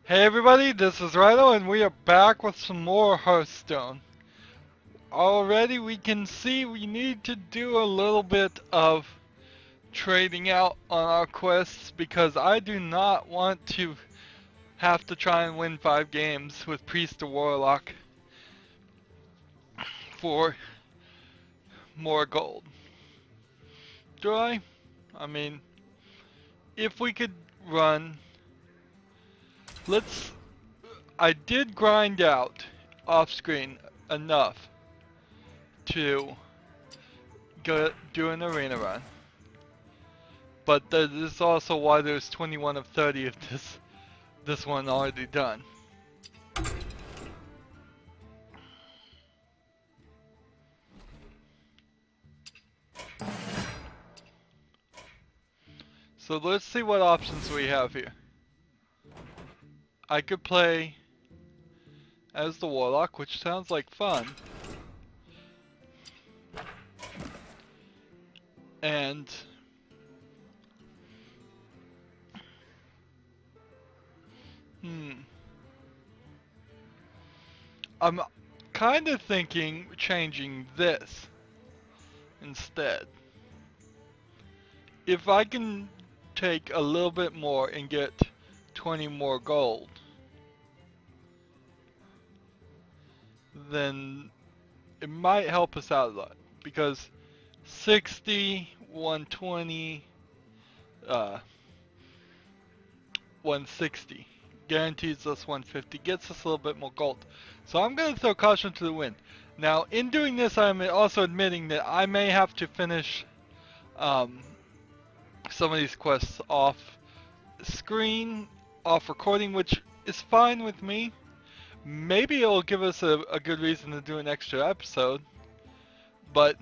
Hey everybody, this is Rydo and we are back with some more Hearthstone. Already we can see we need to do a little bit of trading out on our quests because I do not want to have to try and win 5 games with Priest or Warlock for more gold. Do I? I mean, if we could run, let's, I did grind out off screen enough to go do an arena run. But this is also why there's 21 of 30 of this one already done. So let's see what options we have here. I could play as the Warlock, which sounds like fun. And I'm kind of thinking changing this instead. If I can take a little bit more and get 20 more gold, then it might help us out a lot, because 60, 120, 160 guarantees us 150, gets us a little bit more gold. So I'm going to throw caution to the wind. Now, in doing this, I'm also admitting that I may have to finish some of these quests off screen, off recording, which is fine with me. Maybe it'll give us a good reason to do an extra episode, but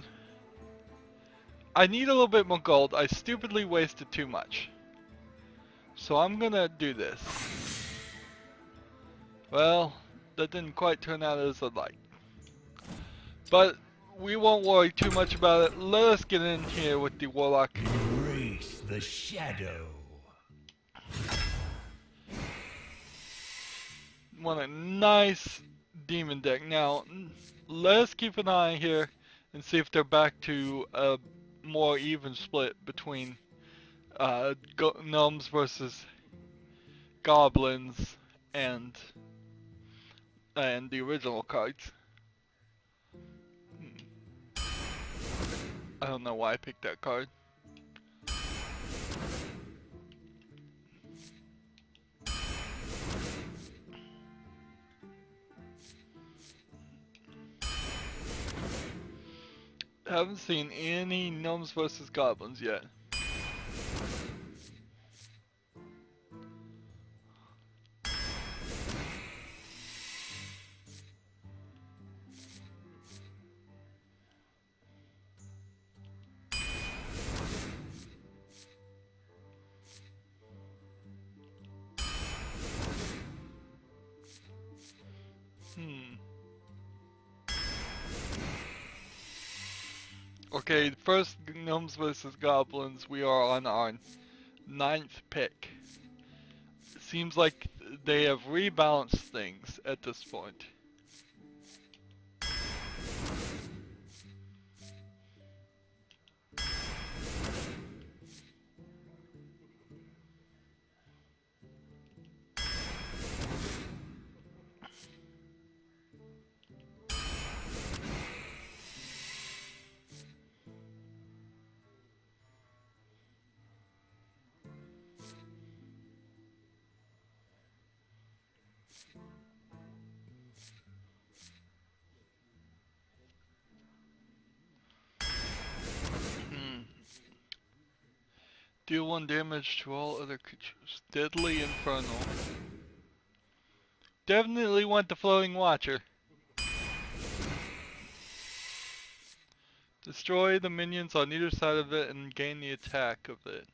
I need a little bit more gold. I stupidly wasted too much. So I'm gonna do this. Well, that didn't quite turn out as I'd like. But we won't worry too much about it. Let us get in here with the Warlock. Embrace the shadow. Want a nice demon deck. Now, let us keep an eye here and see if they're back to a more even split between gnomes versus goblins and the original cards. I don't know why I picked that card. Haven't seen any gnomes versus goblins yet. Okay, first gnomes versus goblins. We are on our 9th pick. It seems like they have rebalanced things at this point. Deal 1 damage to all other creatures. Deadly Infernal. Definitely want the Floating Watcher. Destroy the minions on either side of it and gain the attack of it.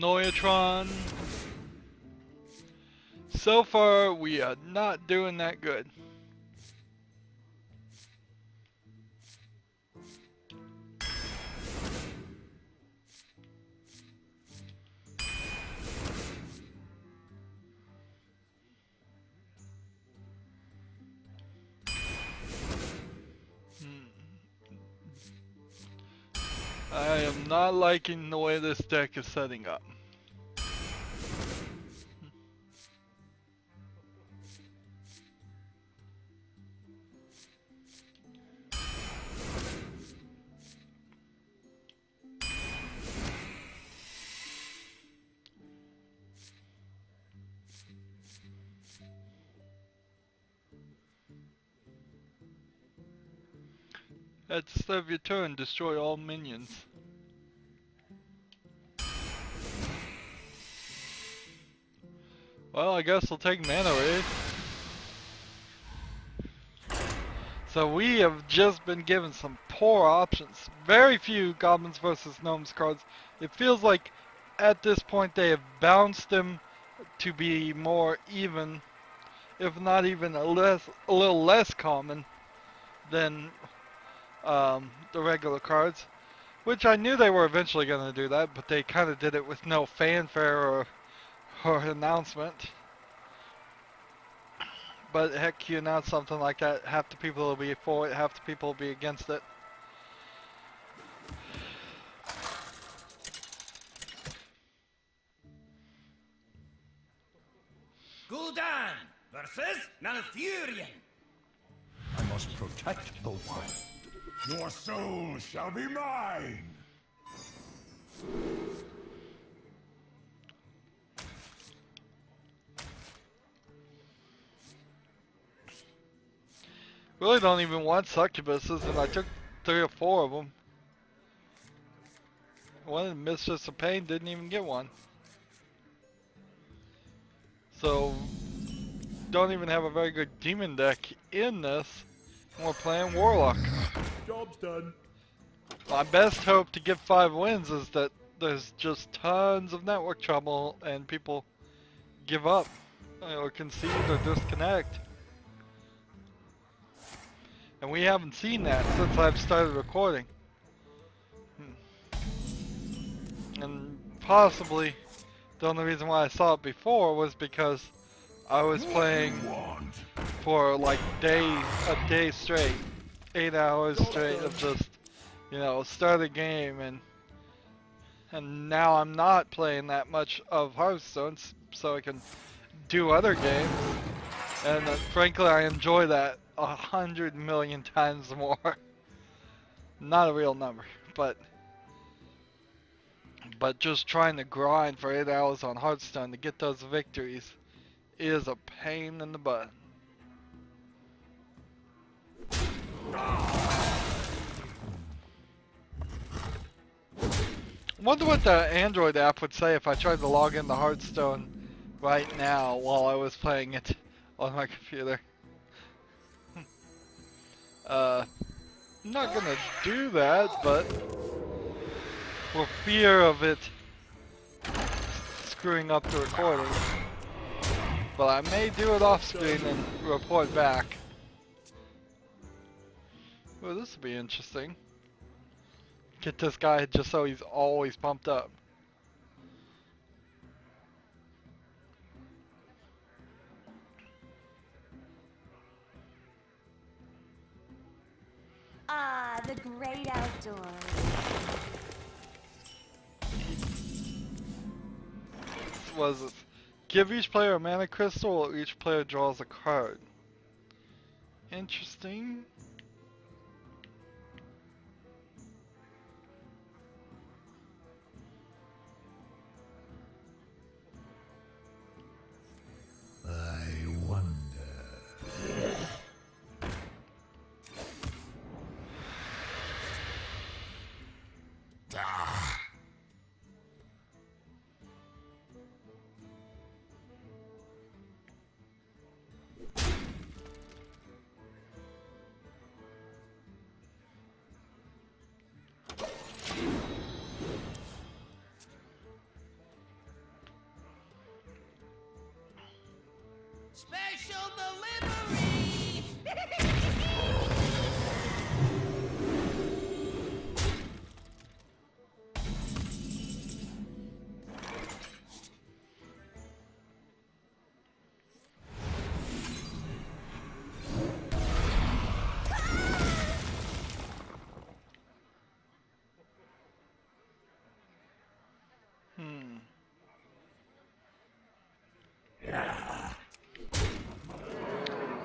Noyatron. So far, we are not doing that good. I am not liking the way this deck is setting up. At the start of your turn, destroy all minions. Well, I guess we'll take Mana Raid. So we have just been given some poor options. Very few Goblins versus Gnomes cards. It feels like at this point they have bounced them to be more even, if not even a little less common than the regular cards. Which I knew they were eventually going to do that, but they kind of did it with no fanfare or announcement. But heck, you announce something like that, half the people will be for it, half the people will be against it. Gul'dan versus Malfurion. I must protect the wild. Your soul shall be mine. Really don't even want succubuses, and I took 3 or 4 of them. One of Mistress of Pain didn't even get one. So, don't even have a very good demon deck in this. And we're playing Warlock. Job's done. My best hope to get 5 wins is that there's just tons of network trouble and people give up or concede or disconnect. And we haven't seen that since I've started recording. And possibly the only reason why I saw it before was because I was playing for like a day straight, 8 hours straight of just, you know, start a game, and now I'm not playing that much of Hearthstone, so I can do other games, and frankly I enjoy that 100 million times more. Not a real number, but just trying to grind for 8 hours on Hearthstone to get those victories is a pain in the butt. Wonder what the Android app would say if I tried to log into Hearthstone right now while I was playing it on my computer. I'm not gonna do that, but for fear of it screwing up the recording. But I may do it off screen and report back. Well, this will be interesting. Get this guy just so he's always pumped up. Ah, the great outdoors. Was it? Give each player a mana crystal or each player draws a card. Interesting. I wonder. Special delivery!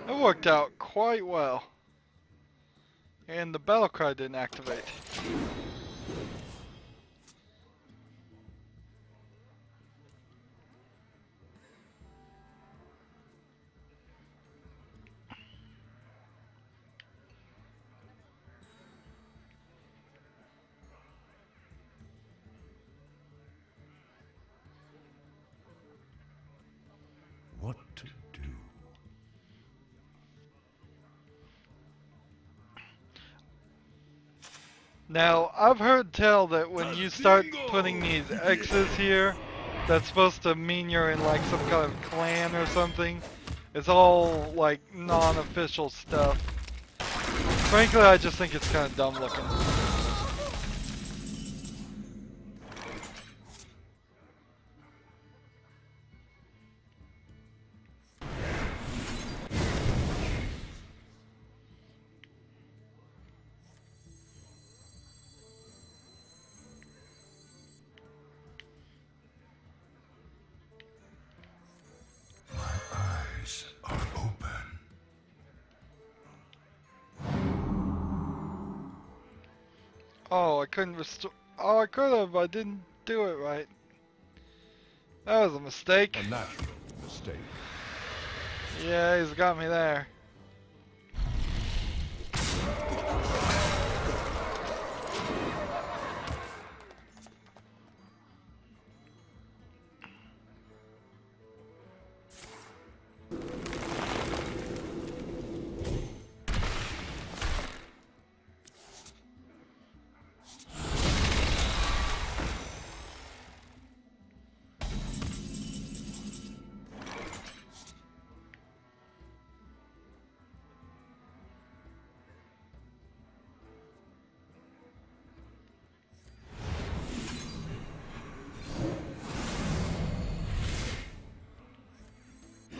It worked out quite well. And the battle cry didn't activate. What to do? Now, I've heard tell that when you start putting these X's here, that's supposed to mean you're in like some kind of clan or something. It's all like non-official stuff. Frankly, I just think it's kind of dumb looking. Eyes are open. Oh, I couldn't restore. Oh, I could have. I didn't do it right. That was a mistake. A natural mistake. Yeah, he's got me there.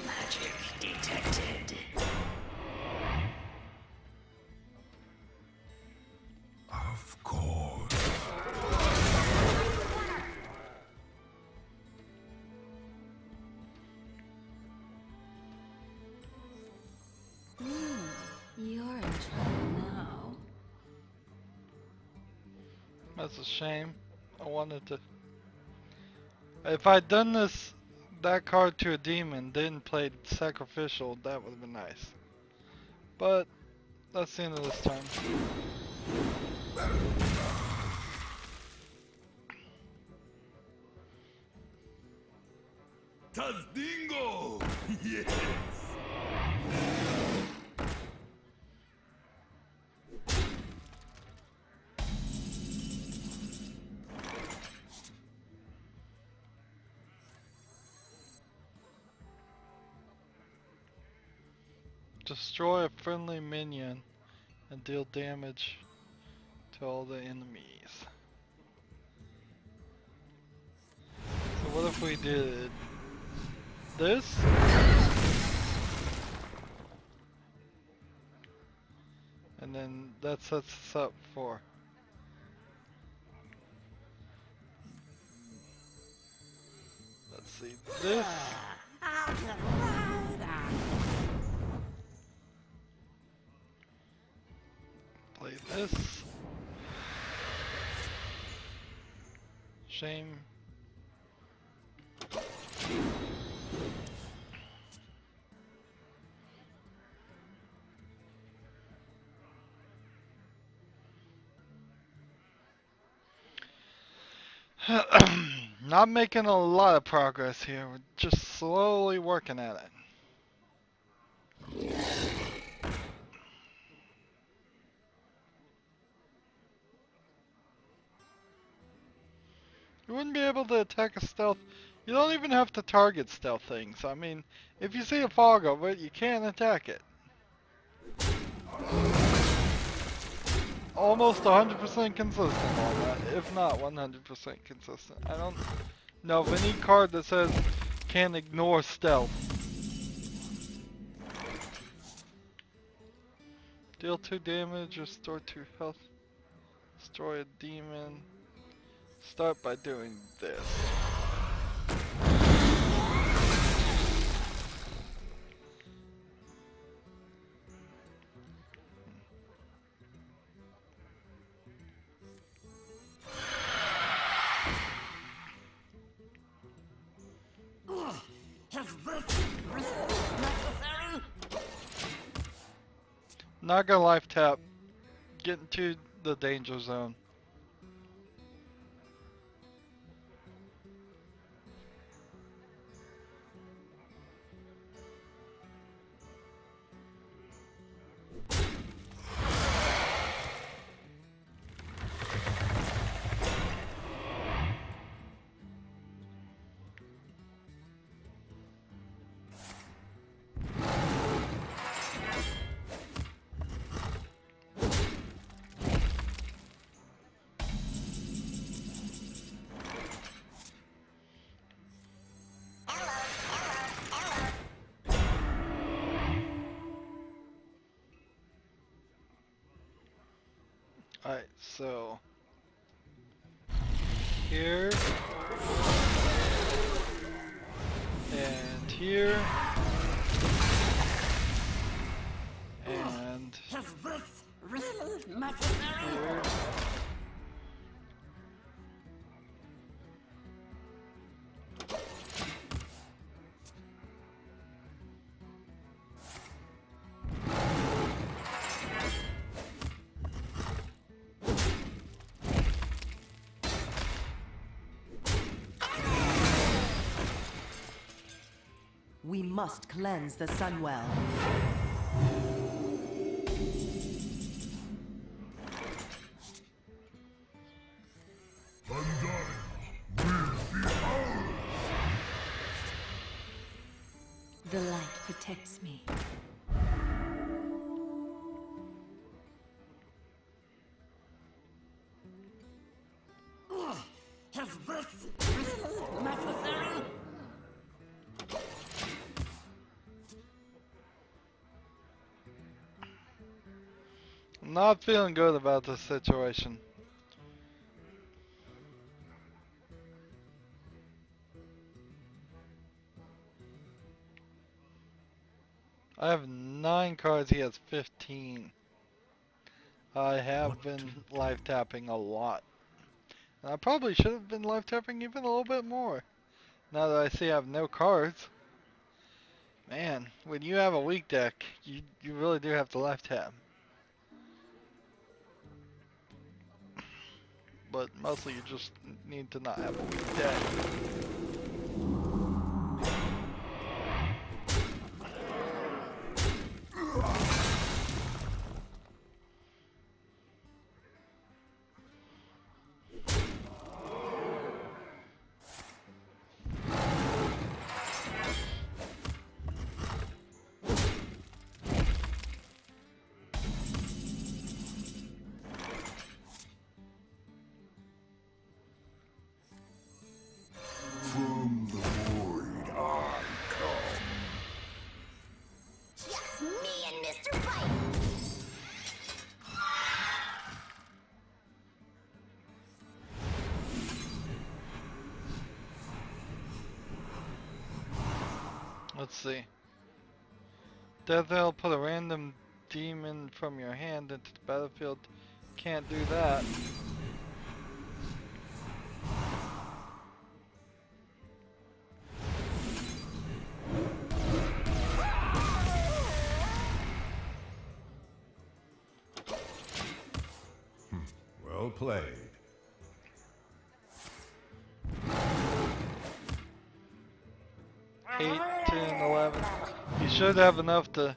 Magic detected. Of course. You're in trouble now. That's a shame. I wanted to. If I'd done that card to a demon, then played sacrificial, that would have been nice. But that's the end of this turn. Tazdingo! Yes! Destroy a friendly minion and deal damage to all the enemies. So what if we did this? And then that sets us up for. Let's see, this. Play this. Shame. Not making a lot of progress here. We're just slowly working at it. You wouldn't be able to attack a stealth You don't even have to target stealth things. I mean, if you see a fog over it, you can't attack it. Almost 100% consistent on that, if not 100% consistent. I don't know of any card that says can ignore stealth. Deal 2 damage, restore 2 health, destroy a demon. Start by doing this. Not gonna life tap. Get into the danger zone. Alright, so here and here and here. We must cleanse the Sunwell. The light protects me. I'm not feeling good about this situation. I have 9 cards, he has 15. I have been life tapping a lot. And I probably should have been life tapping even a little bit more. Now that I see I have no cards. Man, when you have a weak deck, you really do have to life tap. But mostly you just need to not have a weak deck. From the void I come. Just me and Mr. Bite. Let's see. Death Veil, put a random demon from your hand into the battlefield. Can't do that. Well played. 8, 10, 11. You should have enough to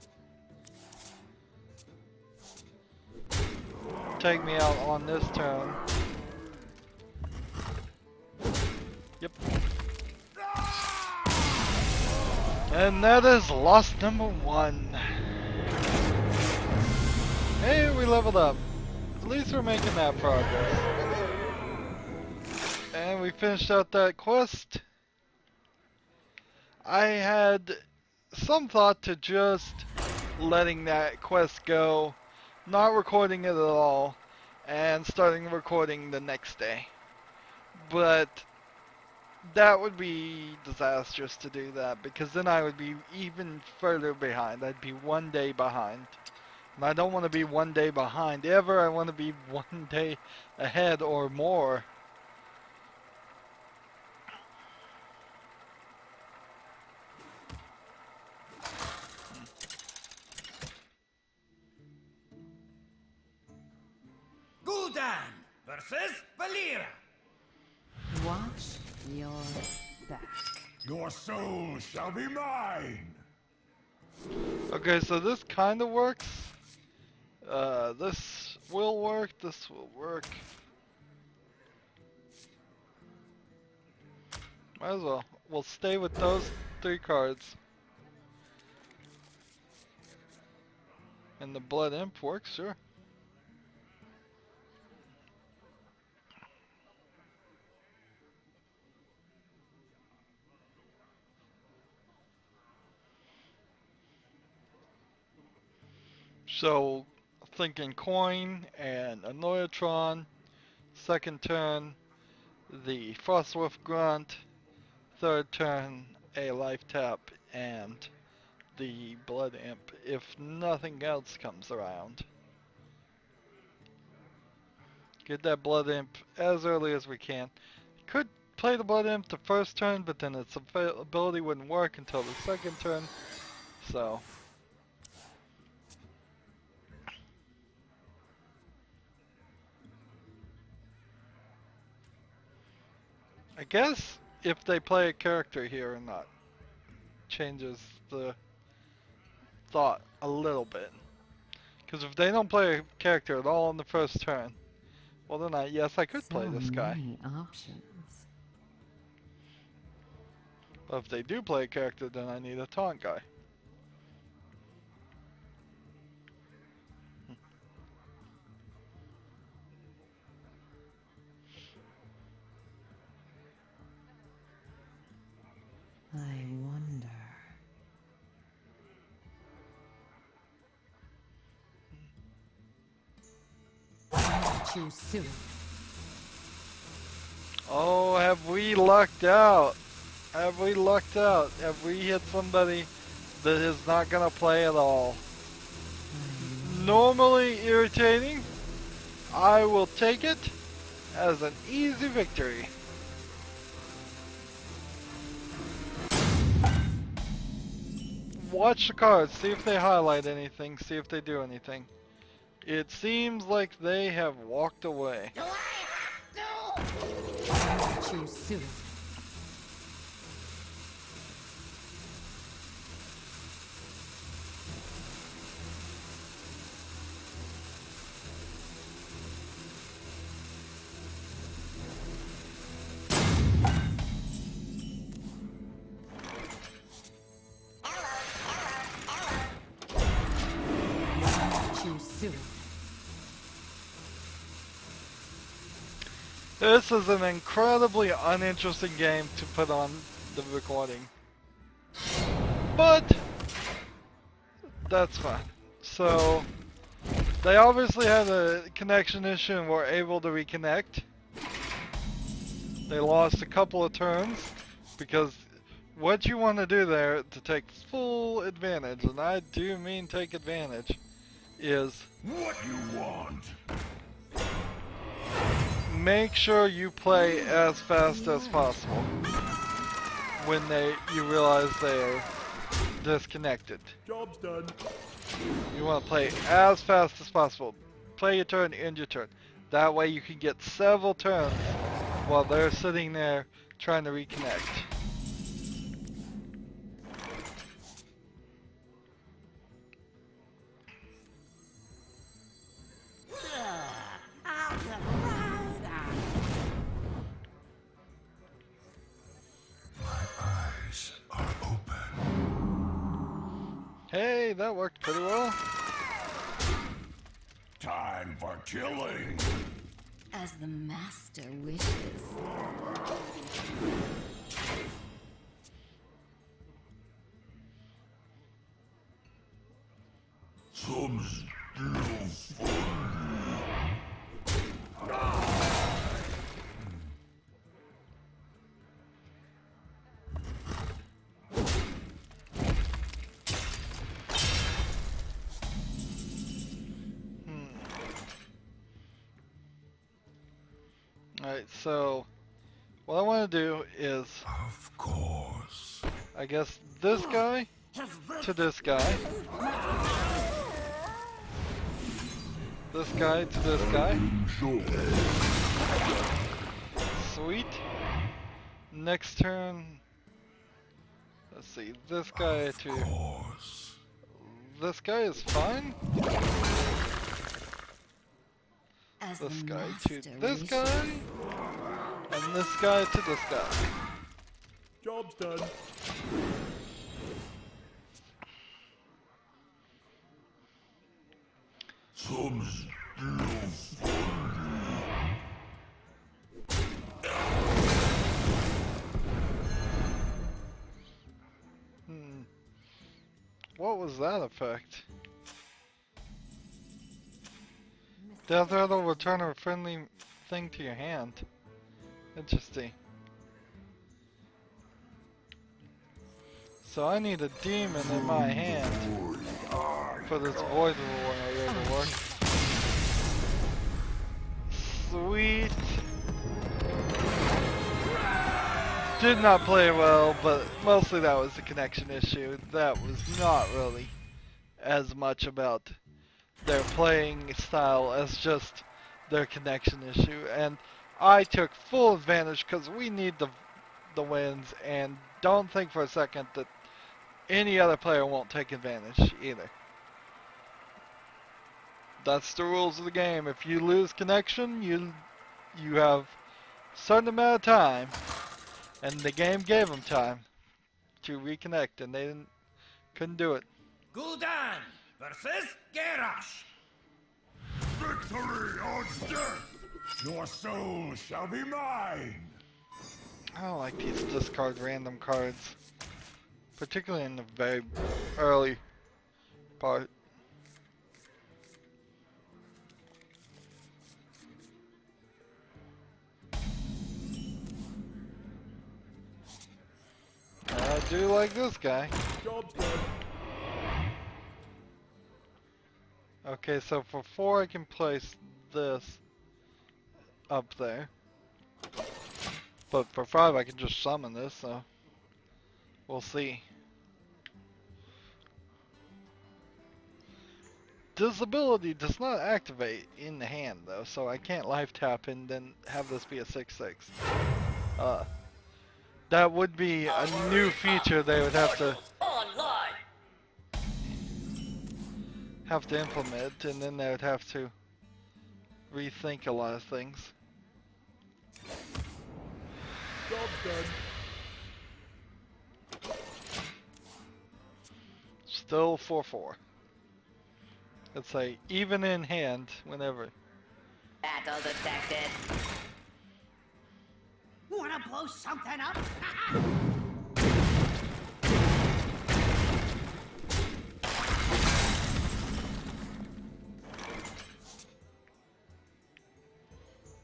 take me out on this turn. Yep. And that is loss number 1. Hey, we leveled up. At least we're making that progress. And we finished out that quest. I had some thought to just letting that quest go, not recording it at all, and starting recording the next day. But that would be disastrous to do that, because then I would be even further behind. I'd be 1 day behind. And I don't want to be 1 day behind ever. I want to be 1 day ahead or more. Gul'dan versus Valera. Watch your back. Your soul shall be mine! Okay, so this kind of works. This will work. This will work. Might as well. We'll stay with those 3 cards. And the Blood Imp works, sure. So, thinking coin and a Neutron. Second turn, the Frostwolf Grunt. Third turn, a life tap and the Blood Imp if nothing else comes around. Get that Blood Imp as early as we can. Could play the Blood Imp the first turn, but then its ability wouldn't work until the second turn. So I guess if they play a character here or not changes the thought a little bit. Because if they don't play a character at all in the first turn, well then yes, I could play this guy. Many options. But if they do play a character, then I need a taunt guy. I wonder. Choose soon. Oh, have we lucked out? Have we lucked out? Have we hit somebody that is not gonna play at all? Normally irritating, I will take it as an easy victory. Watch the cards, see if they highlight anything, see if they do anything. It seems like they have walked away. Do I have to? Choose soon. Choose soon. This is an incredibly uninteresting game to put on the recording. But that's fine. So they obviously had a connection issue and were able to reconnect. They lost a couple of turns because what you want to do there to take full advantage, and I do mean take advantage, is What you want? make sure you play as fast as possible when you realize they are disconnected. Job's done. You want to play as fast as possible. Play your turn, end your turn. That way you can get several turns while they're sitting there trying to reconnect. My eyes are open. Okay, that worked pretty well. Time for killing. As the master wishes. Some still Alright, so what I want to do is, Of course. I guess, this guy to this guy. This guy to this guy. Sweet. Next turn, let's see, this guy to this guy is fine. As This the guy to master this wishes. guy. And this guy to this guy. Job's done. Some still What was that effect? Death Rattle will return a friendly thing to your hand. Interesting. So I need a demon in my hand for this void rule to work. Sweet. Did not play well, but mostly that was the connection issue. That was not really as much about their playing style as just their connection issue. And I took full advantage because we need the wins, and don't think for a second that any other player won't take advantage either. That's the rules of the game. If you lose connection, you have a certain amount of time, and the game gave them time to reconnect, and they couldn't do it. Gul'dan versus Garrosh. victory or death. Your soul shall be mine. I don't like these discard random cards, particularly in the very early part. I do like this guy. Job's done. Okay, so for 4 I can place this up there. But for 5 I can just summon this, so we'll see. This ability does not activate in the hand though, so I can't life tap and then have this be a 6/6. That would be a new feature they would have to implement, and then they would have to rethink a lot of things. Job's done. Still 4/4. It's a even in hand whenever. Battle detected. Wanna blow something up?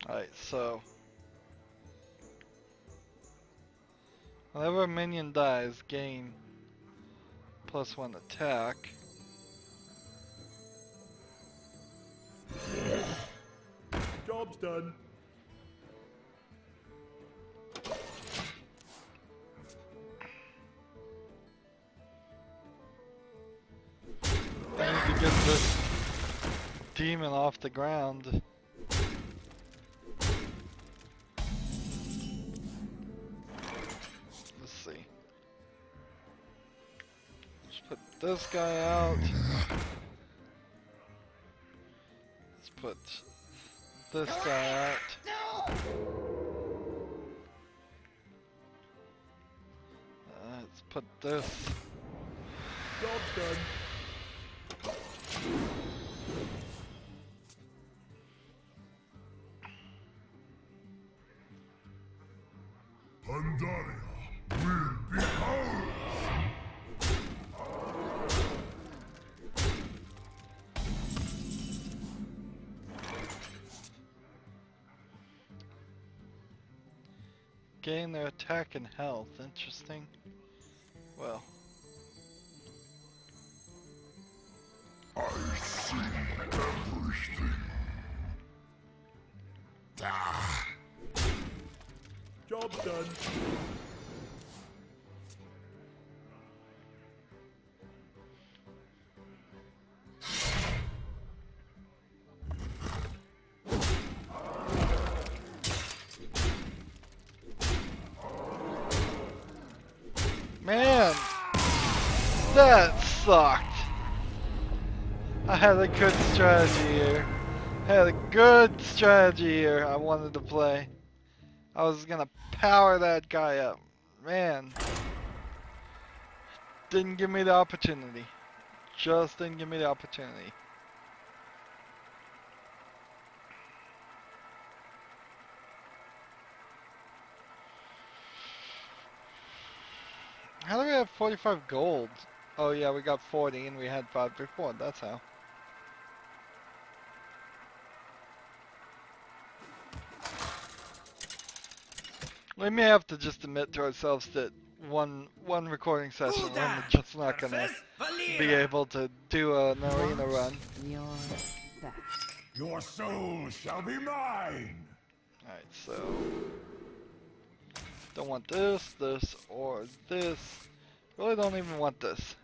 Alright, so whenever a minion dies, gain +1 attack. Job's done. I need to get this demon off the ground. Let's see. Let's put this guy out. Let's put this guy out. Let's put this. Job's done. Pandaria will be ours! Gain their attack and health. Interesting. Well. I see everything. Ah. Job done. Man! That sucked! I had a good strategy here. Had a good strategy here I wanted to play. I was gonna power that guy up. Man. Didn't give me the opportunity. Just didn't give me the opportunity. How do we have 45 gold? Oh yeah, we got 40 and we had 5 before. That's how. We may have to just admit to ourselves that one recording session we're just not gonna be able to do an arena run. You're back. Your soul shall be mine! Alright, so don't want this, or this. Really don't even want this.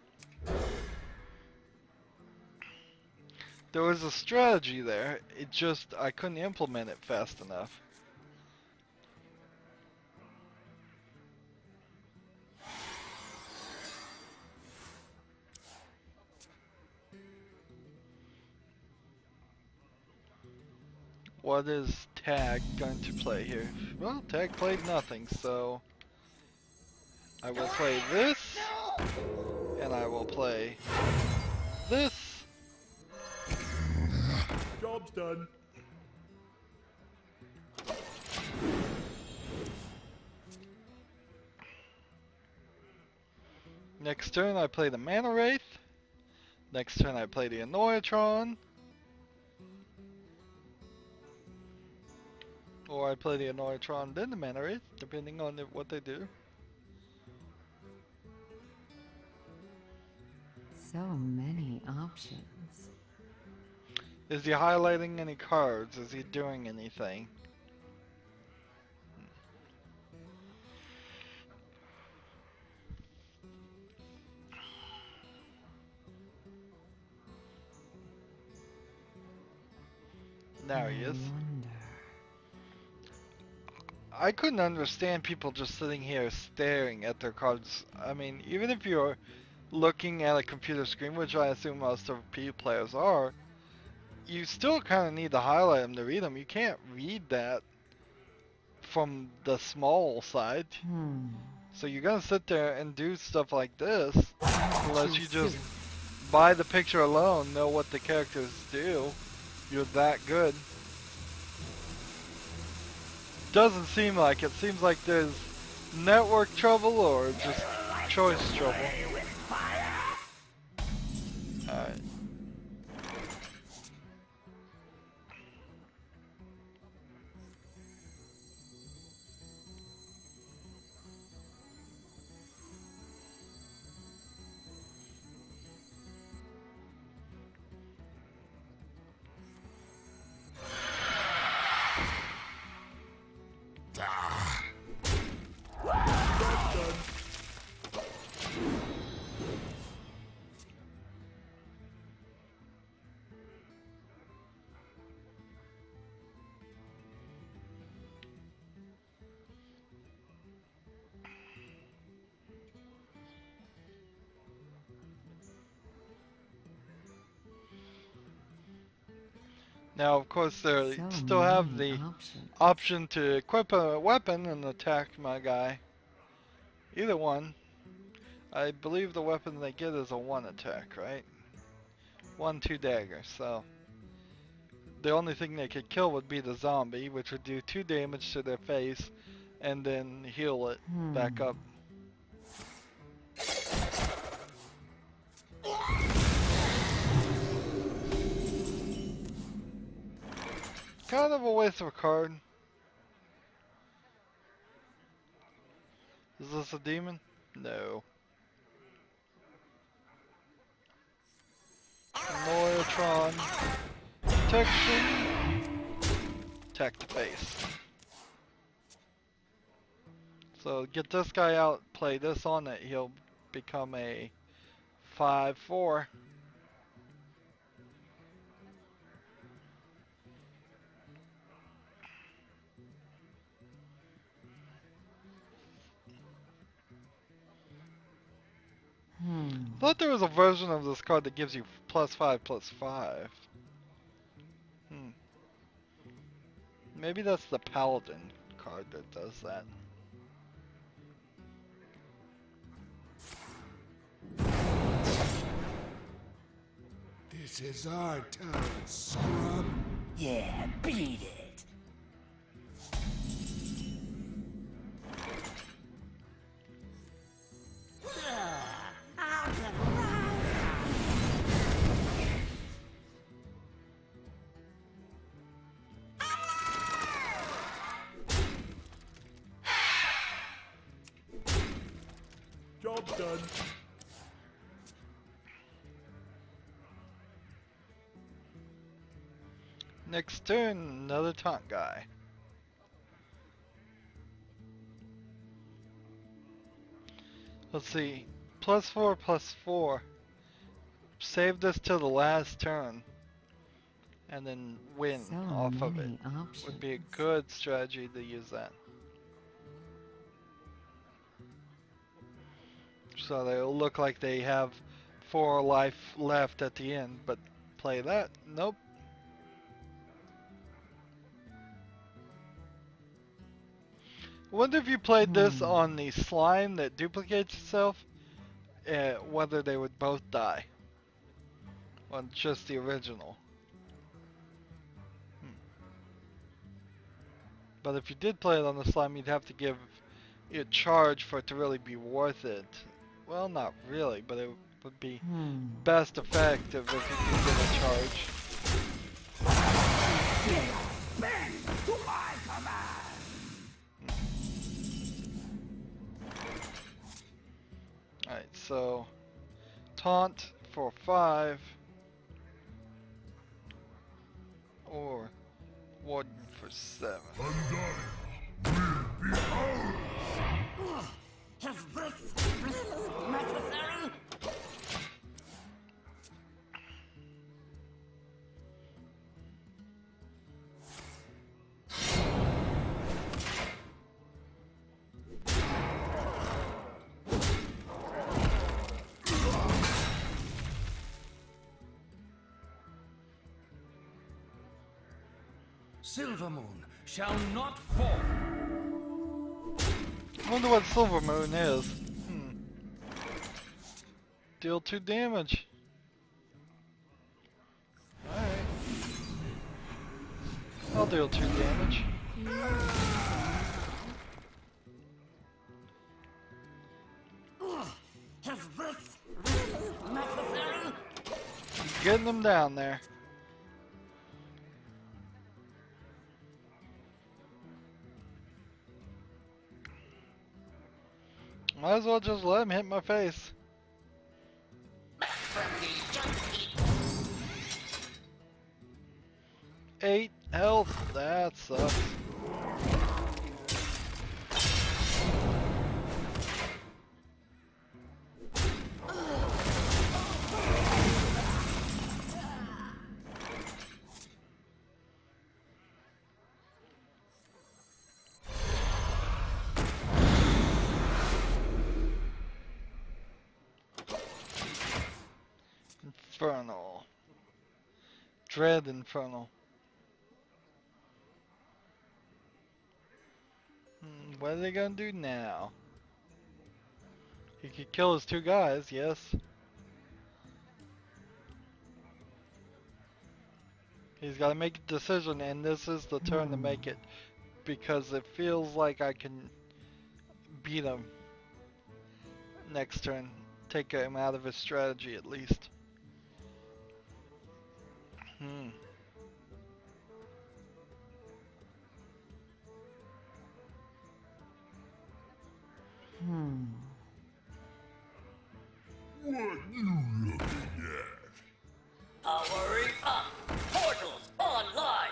There was a strategy there, it just, I couldn't implement it fast enough. What is Tag going to play here? Well, Tag played nothing, so I will play this, and I will play this. Job's done. Next turn I play the Mana Wraith. Next turn I play the Annoyatron. Or I play the Annoyatron, then the Mana Wraith, depending on what they do. So many options. Is he highlighting any cards? Is he doing anything? Now he is. I couldn't understand people just sitting here staring at their cards. I mean, even if you're looking at a computer screen, which I assume most of P players are, you still kind of need to highlight them to read them. You can't read that from the small side. So you're gonna sit there and do stuff like this, unless you just, by the picture alone, know what the characters do. You're that good. Doesn't seem like it. Seems like there's network trouble or just choice trouble. Alright. Now, of course, they still have the option to equip a weapon and attack my guy. Either one. I believe the weapon they get is a 1 attack, right? 1/2 dagger. So the only thing they could kill would be the zombie, which would do 2 damage to their face, and then heal it back up. Kind of a waste of a card. Is this a demon? No. Noyatron. Protection. Attack the face. So get this guy out, play this on it, he'll become a 5/4. I thought there was a version of this card that gives you +5/+5. Maybe that's the Paladin card that does that. This is our turn, scrub. Yeah, beat it. Job's done. Next turn, another taunt guy. Let's see. +4/+4. Save this till the last turn. And then win So off of it. many options. Would be a good strategy to use that. So they'll look like they have 4 life left at the end, but play that. Nope. Wonder if you played this on the slime that duplicates itself, whether they would both die. On just the original. But if you did play it on the slime, you'd have to give it charge for it to really be worth it. Well, not really, but it would be best effective if you could give a charge. Bend to my command. Alright, so taunt for 5 or warden for 7. Is this necessary? Silver Moon shall not fall. I wonder what Silver Moon is. Deal 2 damage. Alright. I'll deal 2 damage. Is this necessary? Getting them down there. Might as well just let him hit my face. From the JoyToKey. 8 health. That sucks. Infernal. Dread Infernal. What are they gonna do now? He could kill his 2 guys, yes. He's got to make a decision, and this is the turn to make it, because it feels like I can beat him next turn. Take him out of his strategy at least. What you looking at? Powering up. Portals online.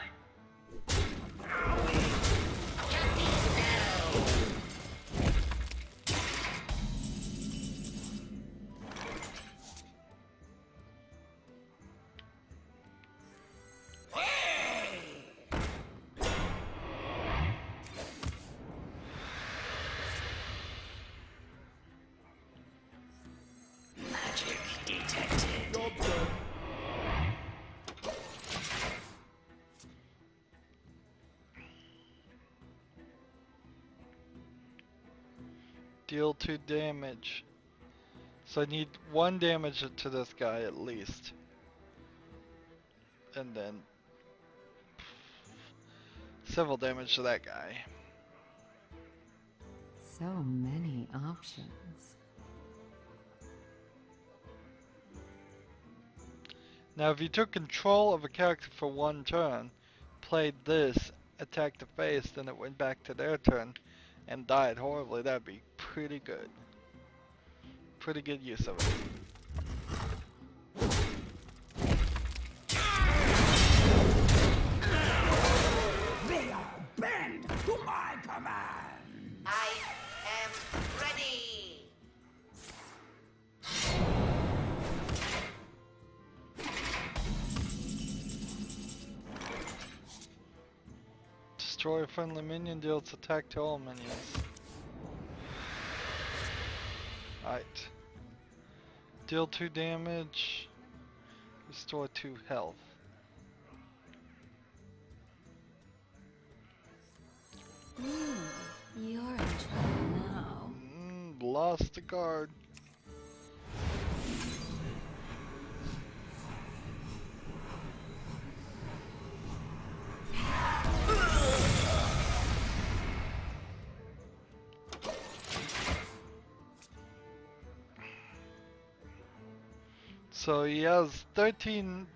Magic detected. Job done. Deal 2 damage. So I need 1 damage to this guy at least. And then several damage to that guy. So many options. Now if you took control of a character for 1 turn, played this, attacked the face, then it went back to their turn, and died horribly, that'd be pretty good. Pretty good use of it. Bend to my command. I am ready. Destroy a friendly minion, deals attack to all minions. Alright. Deal 2 damage. Restore 2 health. You're in trouble now. Lost a card. So he has 13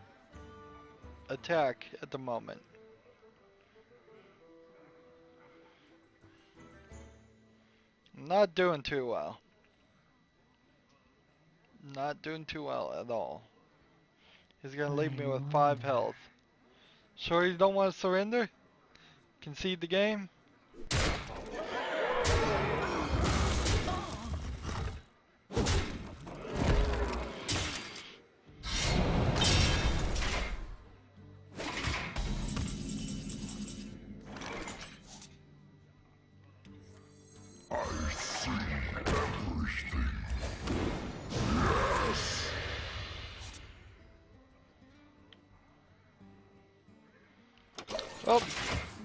attack at the moment. Not doing too well. Not doing too well at all. He's gonna leave me with 5 health. Sure you don't want to surrender? Concede the game? I see everything. Yes. Well,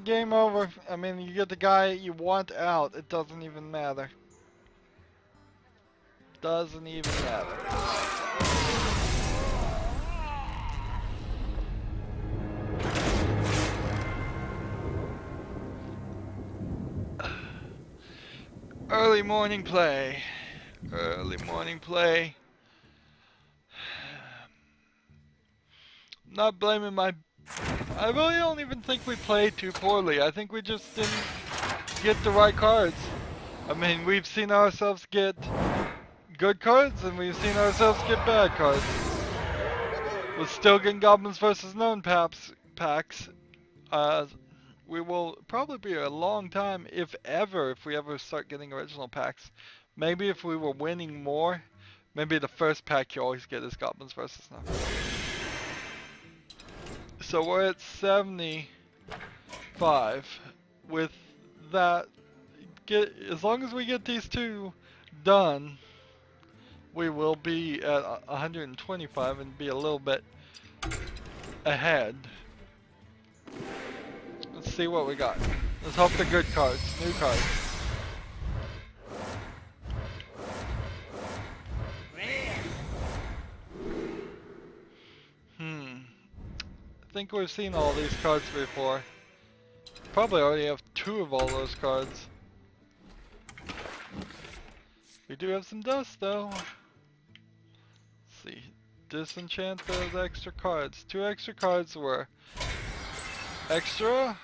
game over. I mean, you get the guy you want out. It doesn't even matter. Doesn't even matter. Early morning play. Early morning play. Not blaming my... I really don't even think we played too poorly. I think we just didn't get the right cards. I mean, we've seen ourselves get good cards, and we've seen ourselves get bad cards. We're still getting Goblins versus Known packs. We will probably be a long time, if ever, if we ever start getting original packs. Maybe if we were winning more, maybe the first pack you always get is Goblins versus Known. So we're at 75. With that, as long as we get these 2 done, we will be at 125 and be a little bit ahead. Let's see what we got. Let's hope they're good cards, new cards. I think think we've seen all these cards before. Probably already have 2 of all those cards. We do have some dust though. Let's see. Disenchant those extra cards. 2 extra cards were extra.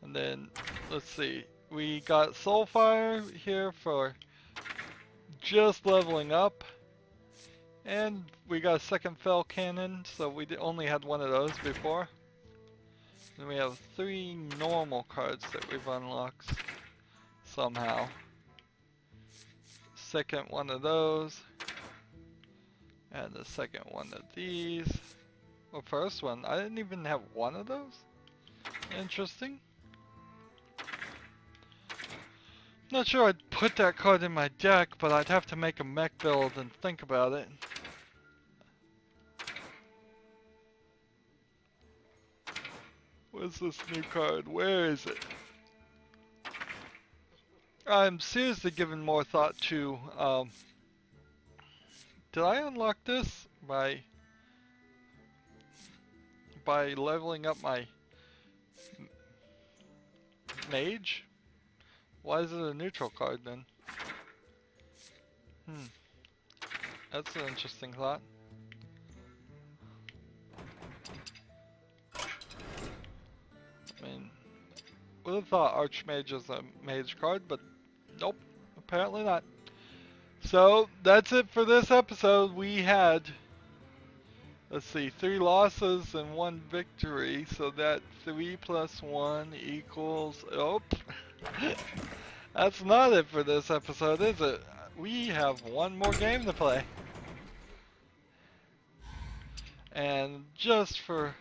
And then, let's see. We got Soulfire here for just leveling up. And we got a second Fell Cannon, so we only had 1 of those before. Then we have 3 normal cards that we've unlocked somehow. Second one of those. And the second one of these. The first one, I didn't even have 1 of those? Interesting. Not sure I'd put that card in my deck, but I'd have to make a mech build and think about it. What's this new card? Where is it? I'm seriously giving more thought to, did I unlock this by leveling up my mage? Why is it a neutral card then? That's an interesting thought. I mean, would have thought Archmage is a mage card, but nope, apparently not. So, that's it for this episode. We had, let's see, 3 losses and 1 victory, so that 3 plus 1 equals, oh, that's not it for this episode, is it? We have 1 more game to play. And just for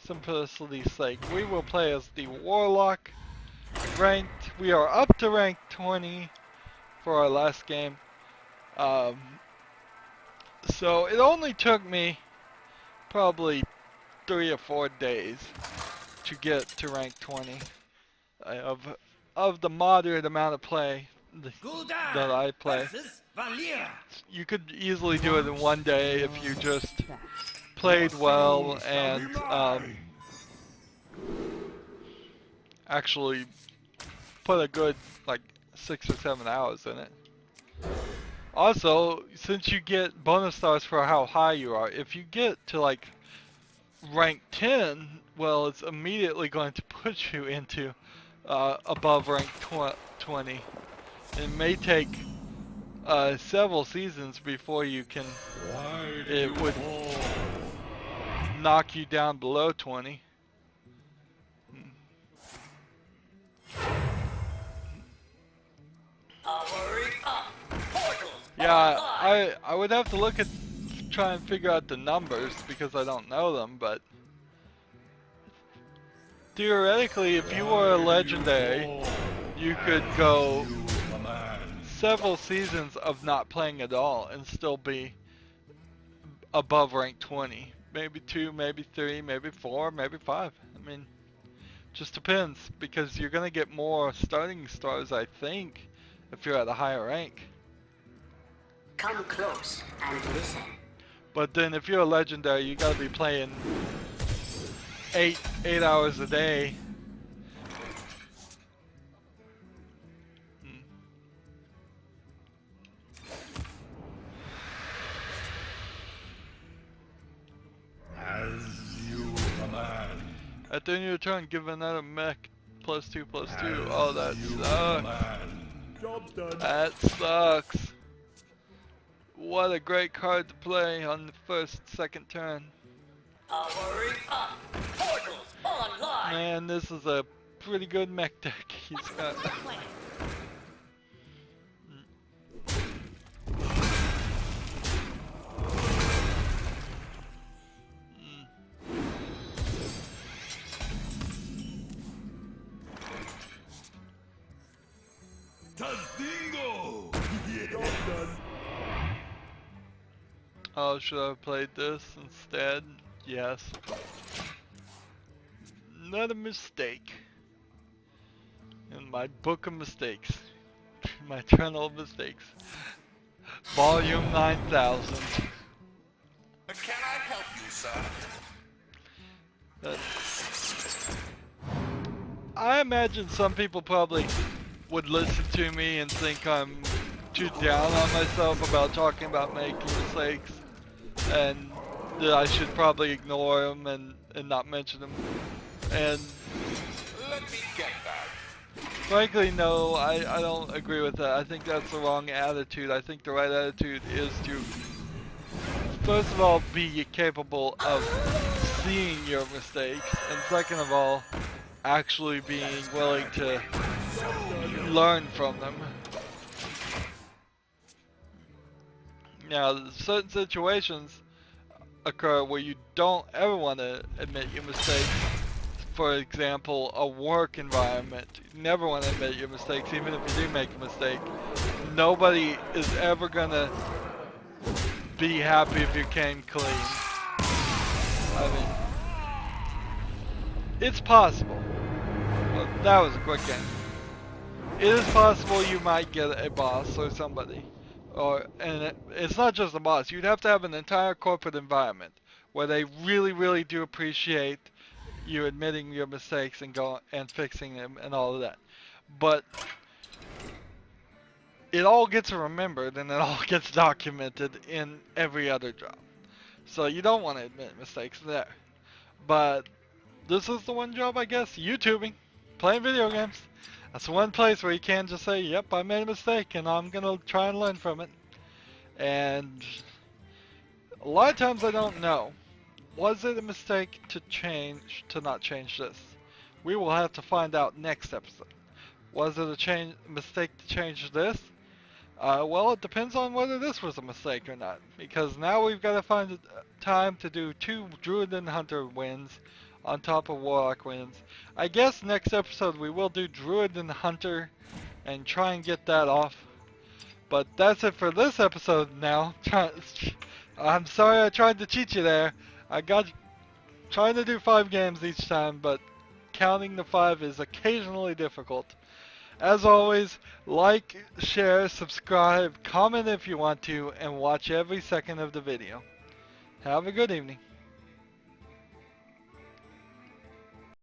simplicity's sake, we will play as the Warlock, ranked, we are up to rank 20 for our last game. So it only took me probably 3 or 4 days to get to rank 20 of the moderate amount of play that I play. You could easily do it in 1 day if you just played well and actually put a good like 6 or 7 hours in it. Also, since you get bonus stars for how high you are, if you get to like rank 10, well, it's immediately going to put you into above rank 20. It may take several seasons before you can, it would knock you down below 20. Yeah, I would have to look at, try and figure out the numbers because I don't know them, but theoretically if you were a legendary, you could go several seasons of not playing at all and still be above rank 20. Maybe 2, maybe 3, maybe 4, maybe 5. I mean, just depends because you're gonna get more starting stars, I think, if you're at a higher rank. Come close and listen. But then if you're a legendary, you gotta be playing 8 hours a day. As you command. At the end of your turn, give another mech +2/+2. Oh, that sucks. Job's done. That sucks. What a great card to play on the second turn. Powering up. Portals online. Man, this is a pretty good mech deck he's got. Tazdingo! Job's done. Oh, should I have played this instead? Yes. Not a mistake. In my book of mistakes. My journal of mistakes. Volume 9000. Can I help you, sir. I imagine some people probably would listen to me and think I'm too down on myself about talking about making mistakes, and that I should probably ignore them and not mention them. And Let me get that. frankly, no, I don't agree with that. I think that's the wrong attitude. I think the right attitude is to, first of all, be capable of seeing your mistakes, and second of all, actually being willing to learn from them. Now, certain situations occur where you don't ever want to admit your mistakes. For example, a work environment. You never want to admit your mistakes, even if you do make a mistake. Nobody is ever gonna be happy if you came clean. I mean, it's possible. Well, that was a quick game. It is possible you might get a boss or somebody. And it's not just a boss. You'd have to have an entire corporate environment where they really, really do appreciate you admitting your mistakes and fixing them and all of that. But it all gets remembered and it all gets documented in every other job. So you don't want to admit mistakes there. But this is the one job, I guess, YouTubing, playing video games. That's one place where you can just say, yep, I made a mistake and I'm gonna try and learn from it. And a lot of times I don't know. Was it a mistake to not change this? We will have to find out next episode. Was it a mistake to change this? Well, it depends on whether this was a mistake or not. Because now we've got to find time to do 2 Druid and Hunter wins on top of Warlock wins. I guess next episode we will do Druid and Hunter and try and get that off. But that's it for this episode now. I'm sorry I tried to cheat you there. I got trying to do 5 games each time, but counting the 5 is occasionally difficult. As always, like, share, subscribe, comment if you want to, and watch every second of the video. Have a good evening.